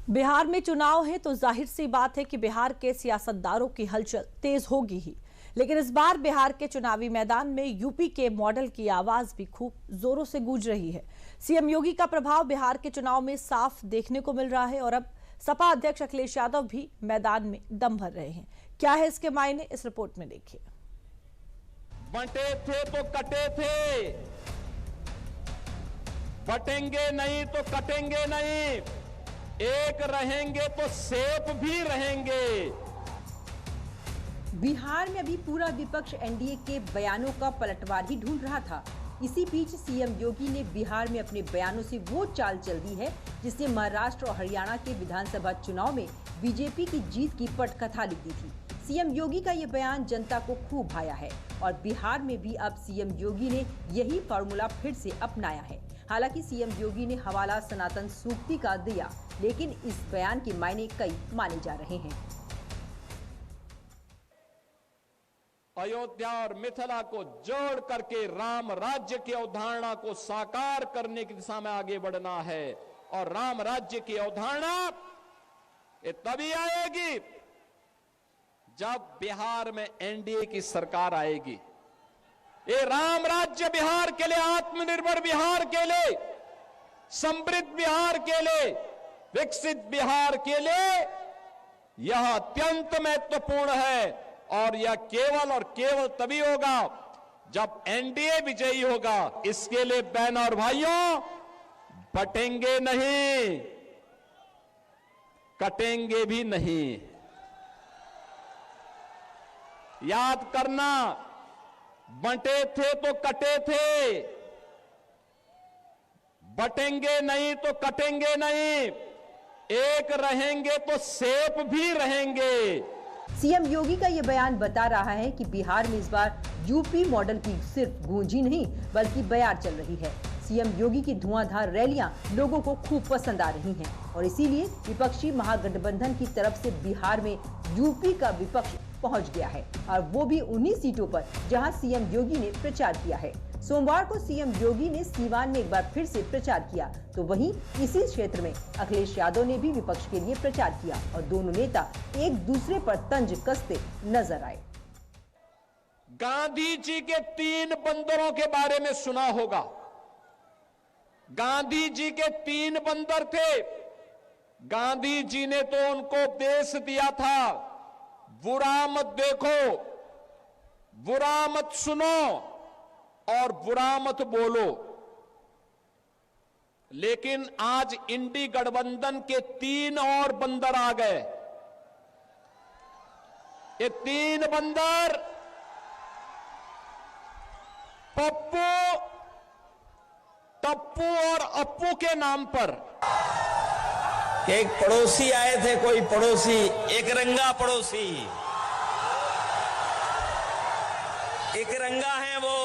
बिहार में चुनाव है तो जाहिर सी बात है कि बिहार के सियासतदारों की हलचल तेज होगी ही। लेकिन इस बार बिहार के चुनावी मैदान में यूपी के मॉडल की आवाज भी खूब जोरों से गूंज रही है। सीएम योगी का प्रभाव बिहार के चुनाव में साफ देखने को मिल रहा है और अब सपा अध्यक्ष अखिलेश यादव भी मैदान में दम भर रहे हैं। क्या है इसके मायने, इस रिपोर्ट में देखिए। बंटे थे तो कटे थे, बटेंगे नहीं तो कटेंगे नहीं, एक रहेंगे तो सेफ भी रहेंगे। बिहार में अभी पूरा विपक्ष एनडीए के बयानों का पलटवार ही ढूंढ रहा था। इसी बीच सीएम योगी ने बिहार में अपने बयानों से वो चाल चल दी है जिसने महाराष्ट्र और हरियाणा के विधानसभा चुनाव में बीजेपी की जीत की पटकथा लिख दी थी। सीएम योगी का ये बयान जनता को खूब भाया है और बिहार में भी अब सीएम योगी ने यही फार्मूला फिर से अपनाया है। हालांकि सीएम योगी ने हवाला सनातन सूक्ति का दिया, लेकिन इस बयान के मायने कई माने जा रहे हैं। अयोध्या और मिथिला को जोड़ करके राम राज्य की अवधारणा को साकार करने की दिशा में आगे बढ़ना है और राम राज्य की अवधारणा ये तभी आएगी जब बिहार में एनडीए की सरकार आएगी। ये राम राज्य बिहार के लिए, आत्मनिर्भर बिहार के लिए, समृद्ध बिहार के लिए, विकसित बिहार के लिए यह अत्यंत महत्वपूर्ण है और यह केवल और केवल तभी होगा जब एनडीए विजयी होगा। इसके लिए बहनों और भाइयों, बटेंगे नहीं, कटेंगे भी नहीं। याद करना, बंटे थे तो कटे थे, बटेंगे नहीं तो कटेंगे नहीं, एक रहेंगे तो सेफ भी रहेंगे। सीएम योगी का ये बयान बता रहा है कि बिहार में इस बार यूपी मॉडल की सिर्फ गूंज ही नहीं बल्कि बयार चल रही है। सीएम योगी की धुआंधार रैलियां लोगों को खूब पसंद आ रही हैं और इसीलिए विपक्षी महागठबंधन की तरफ से बिहार में यूपी का विपक्ष पहुंच गया है और वो भी उन्हीं सीटों पर जहां सीएम योगी ने प्रचार किया है। सोमवार को सीएम योगी ने सीवान में एक बार फिर से प्रचार किया, तो वहीं इसी क्षेत्र में अखिलेश यादव ने भी विपक्ष के लिए प्रचार किया और दोनों नेता एक दूसरे पर तंज कसते नजर आए। गांधी जी के 3 बंदरों के बारे में सुना होगा। गांधी जी के 3 बंदर थे। गांधी जी ने तो उनको उपदेश दिया था, बुरा मत देखो, बुरा मत सुनो और बुरा मत बोलो। लेकिन आज इंडी गठबंधन के 3 और बंदर आ गए। ये 3 बंदर पप्पू, टप्पू और अप्पू के नाम पर। एक पड़ोसी आए थे, कोई पड़ोसी, एक रंगा पड़ोसी, एक रंगा है वो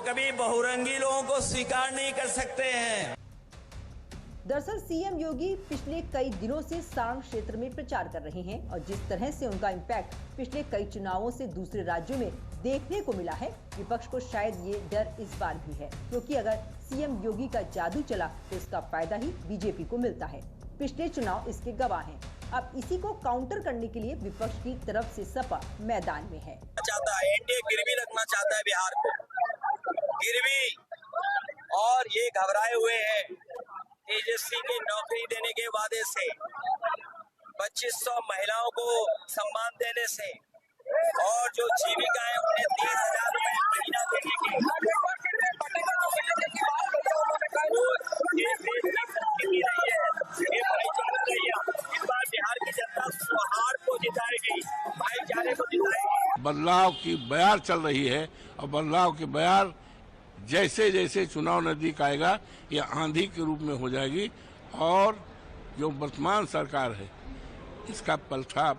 कभी बहुरंगी लोगों को स्वीकार नहीं कर सकते हैं। दरअसल सीएम योगी पिछले कई दिनों से सारण क्षेत्र में प्रचार कर रहे हैं और जिस तरह से उनका इम्पैक्ट पिछले कई चुनावों से दूसरे राज्यों में देखने को मिला है, विपक्ष को शायद ये डर इस बार भी है, क्योंकि अगर सीएम योगी का जादू चला तो इसका फायदा ही बीजेपी को मिलता है। पिछले चुनाव इसके गवाह हैं। अब इसी को काउंटर करने के लिए विपक्ष की तरफ से सपा मैदान में है। एनडीए गिरवी रखना चाहता है बिहार को, गिरवी, और ये घबराए हुए हैं तेजस्वी की नौकरी देने के वादे से, 2500 महिलाओं को सम्मान देने से और जो जीविका है उन्हें 30,000 रुपए महीना देने की। इस बार बिहार की जनता सौहार्द को जिताएगी, भाईचारे को जिताएगी। बदलाव की बयार चल रही है और बदलाव की बयार जैसे जैसे चुनाव नजदीक आएगा ये आंधी के रूप में हो जाएगी और जो वर्तमान सरकार है इसका पलटा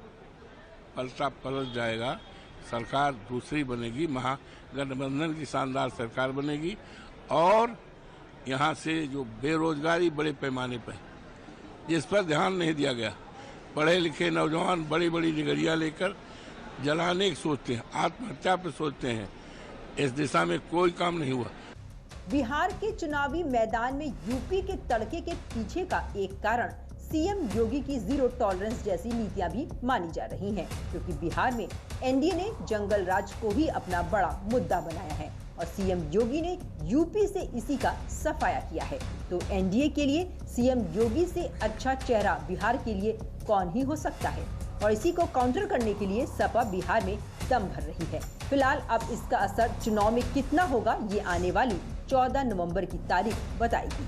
पलट जाएगा। सरकार दूसरी बनेगी, महागठबंधन की शानदार सरकार बनेगी और यहाँ से जो बेरोजगारी बड़े पैमाने पर, जिस पर ध्यान नहीं दिया गया, पढ़े लिखे नौजवान बड़ी बड़ी डिग्रियाँ लेकर जलाने की सोचते हैं, आत्महत्या पर सोचते हैं, इस दिशा में कोई काम नहीं हुआ। बिहार के चुनावी मैदान में यूपी के तड़के के पीछे का एक कारण सीएम योगी की जीरो टॉलरेंस जैसी नीतियां भी मानी जा रही हैं, क्योंकि बिहार में एनडीए ने जंगल राज को ही अपना बड़ा मुद्दा बनाया है और सीएम योगी ने यूपी से इसी का सफाया किया है। तो एनडीए के लिए सीएम योगी से अच्छा चेहरा बिहार के लिए कौन ही हो सकता है, और इसी को काउंटर करने के लिए सपा बिहार में दम भर रही है। फिलहाल अब इसका असर चुनाव में कितना होगा, ये आने वाली 14 नवंबर की तारीख बताएगी।